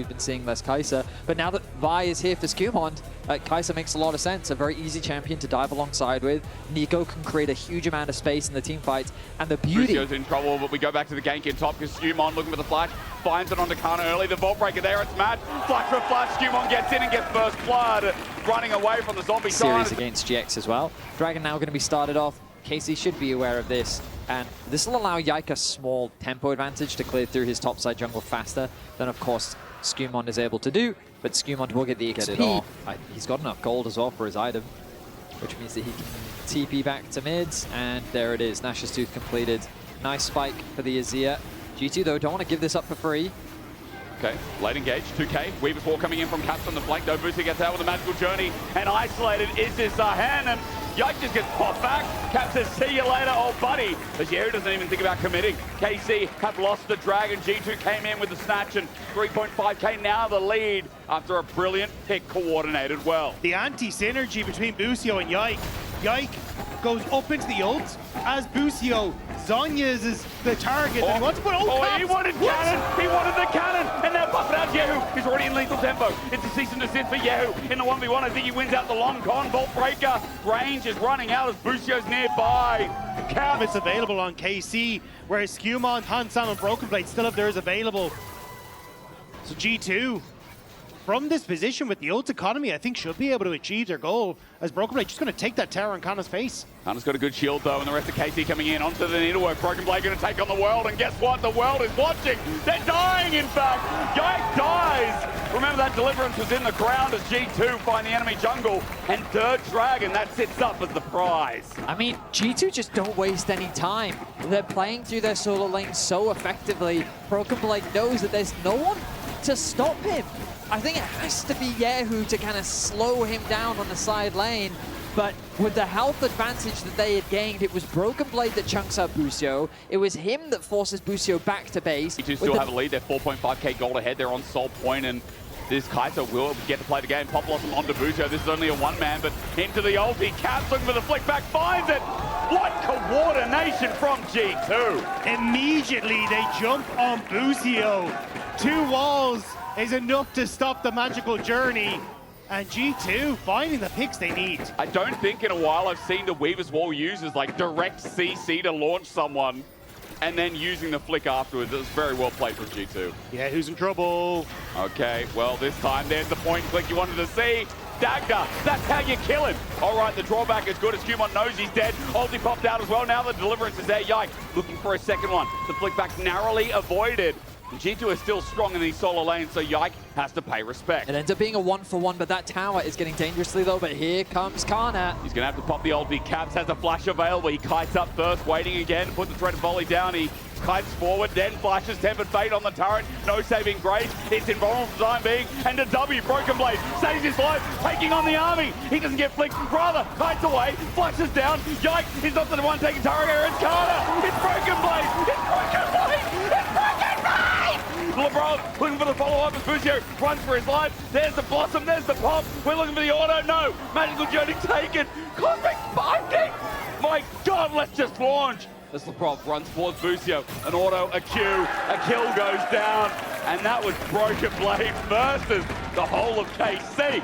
We've been seeing less Kai'Sa, but now that Vi is here for SkewMond, Kai'Sa makes a lot of sense. A very easy champion to dive alongside with. Nico can create a huge amount of space in the team fights, and the beauty... Busio's in trouble, but we go back to the gank in top because SkewMond looking for the flash, finds it onto Canna early. The Vault Breaker there, it's Matt. Flash for flash, SkewMond gets in and gets first blood, running away from the zombie series against GX as well. Dragon now going to be started off. Casey should be aware of this, and this will allow Yike a small tempo advantage to clear through his topside jungle faster than, of course, SkewMond is able to do, but SkewMond will get the XP. He's got enough gold as well for his item, which means that he can TP back to mids, and there it is. Nash's Tooth completed. Nice spike for the Azir. G2, though, don't want to give this up for free. Okay, late engage, 2K. Weaver's Wall coming in from Caps on the flank, though. Busio gets out with a magical journey, and isolated is this hand, and Yike just gets popped back. Cap says, see you later, old buddy. But Kyeahoo doesn't even think about committing. KC have lost the Dragon. G2 came in with the snatch, and 3.5K now the lead after a brilliant pick coordinated well. The anti-synergy between Busio and Yike. Yike goes up into the ult as Busio Zonya's is the target that he wants to put. He wanted cannon! He wanted the cannon! And now buff it out Kyeahoo. He's already in lethal tempo. It's a cease and desist for Kyeahoo in the 1v1. I think he wins out the long con. Vault Breaker. Range is running out as Busio's nearby. Cap is available on KC, whereas SkewMond, Hansan, and BrokenBlade still have theirs available. So G2, from this position with the ult economy, I think should be able to achieve their goal, as BrokenBlade just going to take that tower on Canna's face. Canna's got a good shield though, and the rest of KC coming in onto the needlework. BrokenBlade going to take on the world, and guess what? The world is watching. They're dying, in fact. Yike dies. Remember that deliverance was in the ground as G2 find the enemy jungle, and third dragon, that sits up as the prize. I mean, G2 just don't waste any time. They're playing through their solo lane so effectively. BrokenBlade knows that there's no one to stop him. I think it has to be Kyeahoo to kind of slow him down on the side lane, but with the health advantage that they had gained, it was BrokenBlade that chunks out Busio. It was him that forces Busio back to base. G2 still have a lead. They're 4.5K gold ahead. They're on Soul Point, and this Kai'Sa will get to play the game. Pop Blossom onto Busio. This is only a one-man, but into the ulti. Caps looking for the flick back, finds it. What coordination from G2. Immediately they jump on Busio. 2 walls is enough to stop the magical journey, and G2 finding the picks they need. I don't think in a while I've seen the Weaver's Wall used as like direct CC to launch someone and then using the flick afterwards. It was very well played from G2. Yeah, who's in trouble? Okay, well this time there's the point click you wanted to see. Dagda, that's how you kill him. All right, the drawback is good as SkewMond knows he's dead. Ulti popped out as well. Now the deliverance is there. Yike looking for a second one. The flick back narrowly avoided. G2 is still strong in these solo lanes, so Yike has to pay respect. It ends up being a 1-for-1, but that tower is getting dangerously low, but here comes Canna. He's going to have to pop the ulti. Caps has a flash available. He kites up first, waiting again, put the threat volley down. He kites forward, then flashes Tempered Fate on the turret. No saving grace. It's invulnerable for the time being. And a W, BrokenBlade saves his life, taking on the army. He doesn't get flicked. Rather, kites away, flashes down. Yike, he's not the one taking target here. It's Canna. It's BrokenBlade. It's BrokenBlade. It's BrokenBlade. Labrov looking for the follow-up as Busio runs for his life. There's the Blossom, there's the pop. We're looking for the auto. No, magical journey taken. Cosmic spiking. My God, let's just launch. As Labrov runs towards Busio, an auto, a Q, a kill goes down, and that was BrokenBlade versus the whole of KC.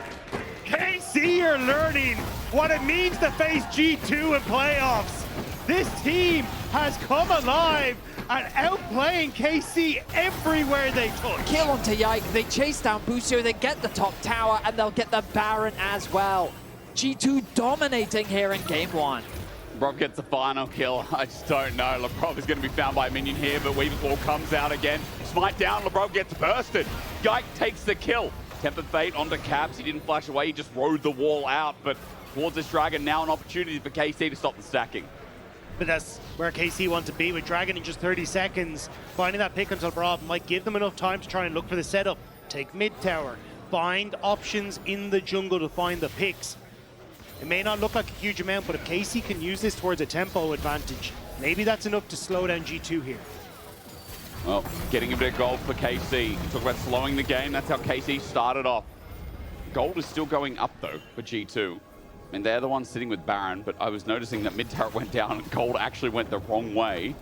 KC are learning what it means to face G2 in playoffs. This team has come alive and outplaying KC everywhere they touch. Kill onto Yike, they chase down Busio, they get the top tower, and they'll get the Baron as well. G2 dominating here in game 1. Labrov gets the final kill. I just don't know. Labrov is going to be found by a minion here, but Weaver's Wall comes out again. Smite down, Labrov gets bursted. Yike takes the kill. Tempered Fate onto Caps. He didn't flash away, he just rode the wall out, but towards this Dragon, now an opportunity for KC to stop the stacking. But that's where KC want to be with Dragon in just 30 seconds. Finding that pick until Labrov might give them enough time to try and look for the setup. Take mid tower. Find options in the jungle to find the picks. It may not look like a huge amount, but if KC can use this towards a tempo advantage, maybe that's enough to slow down G2 here. Well, getting a bit of gold for KC. Talk about slowing the game. That's how KC started off. Gold is still going up, though, for G2. And they're the ones sitting with Baron, but I was noticing that mid turret went down and gold actually went the wrong way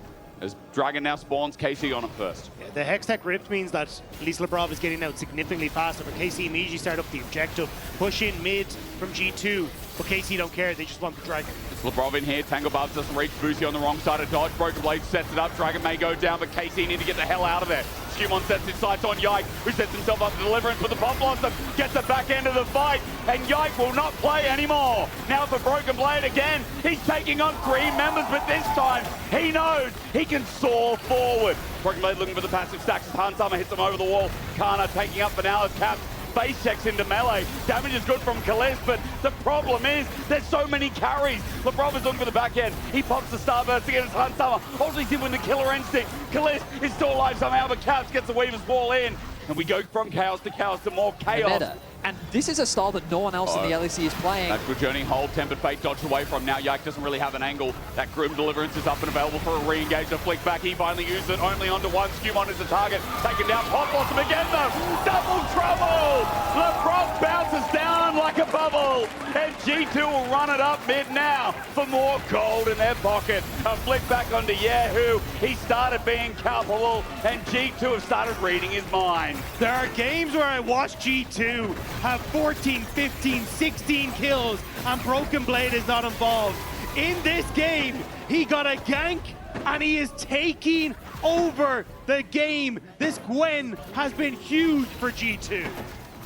as Dragon now spawns KC on it first. Yeah, the Hextech ripped means that at least Labrov is getting out significantly faster, but KC immediately start up the objective. Push in mid from G2, but KC don't care, they just want the Dragon. It's Labrov in here, Tangle Barbs doesn't reach, Busio on the wrong side of dodge, BrokenBlade sets it up, Dragon may go down, but KC need to get the hell out of there. SkewMond sets his sights on Yike, who sets himself up to deliverance, but the Pop Blossom gets the back end of the fight, and Yike will not play anymore. Now for BrokenBlade again, he's taking on 3 members, but this time he knows he can soar forward. BrokenBlade looking for the passive stacks as Hansama hits him over the wall. Canna taking up for now as Caps base checks into melee. Damage is good from Caliste, but the problem is there's so many carries. Labrov is looking for the back end. He pops the Starburst against Hansama. Ultimate's in with the killer instinct. Caliste is still alive somehow, but Caps gets the Weaver's Wall in. And we go from chaos to more chaos. And this is a style that no one else in the LEC is playing. That good journey hold, Tempered Fate dodged away from. Now Yike doesn't really have an angle. That Grim Deliverance is up and available for a re-engage. A flick back, he finally used it only onto one. SkewMond is the target. Taken down, Pop Blossom again though. Double trouble! Labrov bounces down like a bubble. And G2 will run it up mid now for more gold in their pocket. A flick back onto Kyeahoo. He started being culpable, and G2 have started reading his mind. There are games where I watch G2 have 14, 15, 16 kills, and BrokenBlade is not involved. In this game, he got a gank, and he is taking over the game. This Gwen has been huge for G2.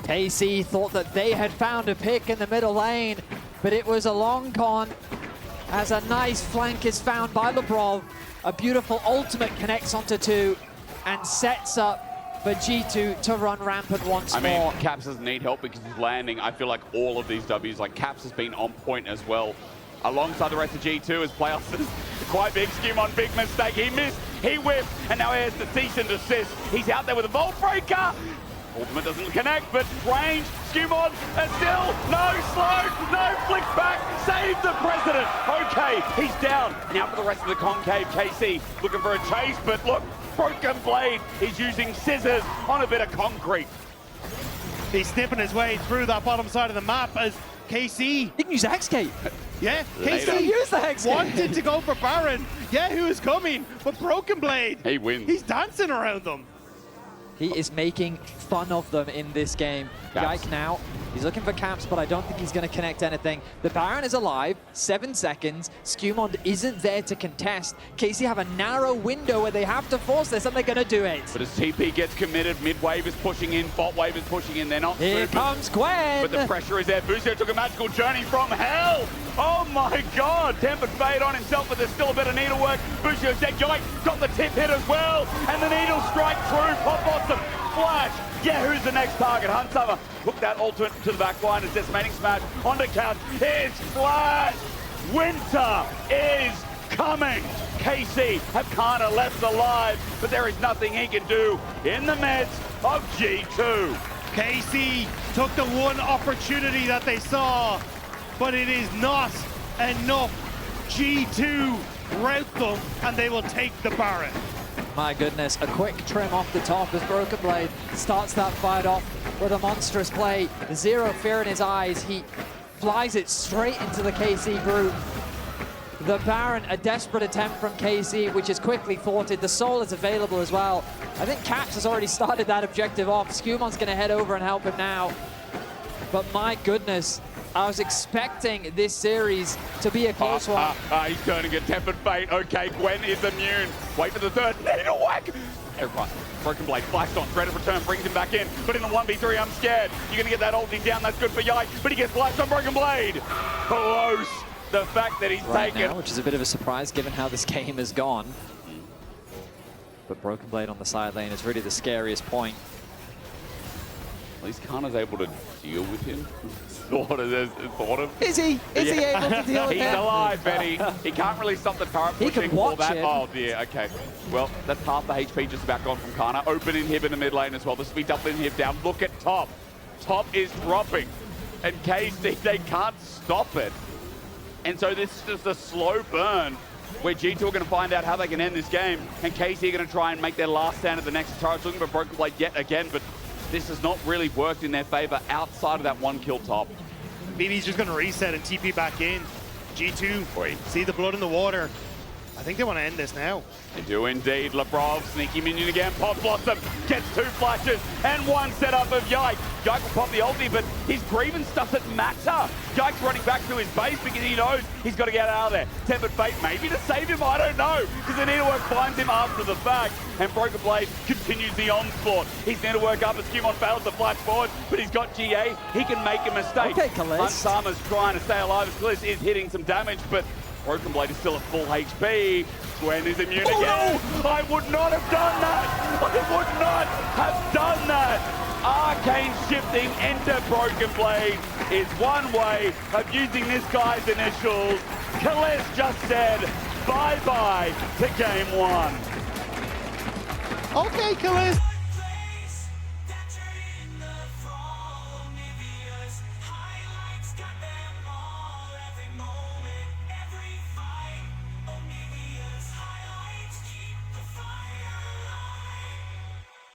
KC thought that they had found a pick in the middle lane, but it was a long con as a nice flank is found by Labrov. A beautiful ultimate connects onto 2 and sets up for G2 to run rampant once more. I mean, Caps doesn't need help because he's landing. I feel like all of these Ws, like Caps has been on point as well. Alongside the rest of G2 as playoffs is quite big. SkewMond, big mistake. He missed, he whipped, and now he has the cease and desist. He's out there with a Vault Breaker. Ultimate doesn't connect, but range, SkewMond, and still no slow, no flick back, save the president. Okay, he's down. Now for the rest of the concave, KC looking for a chase, but look, BrokenBlade is using scissors on a bit of concrete. He's snipping his way through that bottom side of the map as KC... He can use Hexgate. Yeah, KC use the Hexgate. Wanted to go for Baron. Yeah, who is coming? But BrokenBlade, he wins. He's dancing around them. He is making fun of them in this game. Caps. Yike now, he's looking for Caps, but I don't think he's going to connect anything. The Baron is alive, 7 seconds. SkewMond isn't there to contest. KC have a narrow window where they have to force this, and they're going to do it. But as TP gets committed, mid wave is pushing in, bot wave is pushing in. They're not Here super, comes Gwen. but the pressure is there. Busio took a magical journey from hell. Oh my God, Tempered Fate on himself, but there's still a bit of needlework. Busio's dead. Yike got the tip hit as well, and the needle strike through. Pop Blossom, flash. Yeah, who's the next target? Hansama hooked that ultimate to the back line as decimating smash onto Couch. It's flash. Winter is coming. KC have Canna left alive, but there is nothing he can do in the midst of G2. KC took the one opportunity that they saw, but it is not enough. G2 rout them, and they will take the Baron. My goodness, a quick trim off the top as BrokenBlade starts that fight off with a monstrous play. Zero fear in his eyes. He flies it straight into the KC group. The Baron, a desperate attempt from KC, which is quickly thwarted. The Soul is available as well. I think Caps has already started that objective off. SkewMond's going to head over and help him now. But my goodness, I was expecting this series to be a close one. He's turning a Tempered Fate. Okay, Gwen is immune. Wait for the third. Needle whack. Everyone, BrokenBlade flashed on. Threat of return brings him back in. But in the 1v3, I'm scared. You're going to get that ulti down. That's good for Yike. But he gets flashed on BrokenBlade. Close. The fact that he's taken. Now, which is a bit of a surprise given how this game has gone. But BrokenBlade on the side lane is really the scariest point. At least Canna's able to deal with him. Thought of. Is he? Is he able to deal with He's him? alive, Benny. He can't really stop the turret He pushing can watch that. it. Oh dear, okay. Well, that's half the HP just about gone from Canna. Open inhib in the mid lane as well. This will be double inhib down. Look at top. Top is dropping. And KC, they can't stop it. And so this is just a slow burn where G2 are going to find out how they can end this game. And KC are going to try and make their last stand at the next turret. Looking for BrokenBlade yet again, but this has not really worked in their favor outside of that one kill top. BB's just going to reset and TP back in. G2, see the blood in the water. I think they want to end this now. They do indeed. Labrov, sneaky minion again. Pop Blossom gets 2 flashes and 1 setup of Yike. Yike will pop the ulti, but his grievance doesn't matter. Yike's running back to his base because he knows he's got to get out of there. Tempered Fate maybe to save him, I don't know, because the Network finds him after the fact, and BrokenBlade continues the onslaught. His Network up as SkewMond fails to flash forward, but he's got GA. He can make a mistake. Okay, Caliste. Unsama's trying to stay alive as Caliste is hitting some damage, but BrokenBlade is still at full HP. Gwen is immune again. No! I would not have done that! I would not have done that! Arcane shifting into BrokenBlade is one way of using this guy's initials. Caliste just said bye-bye to game 1. Okay, Caliste.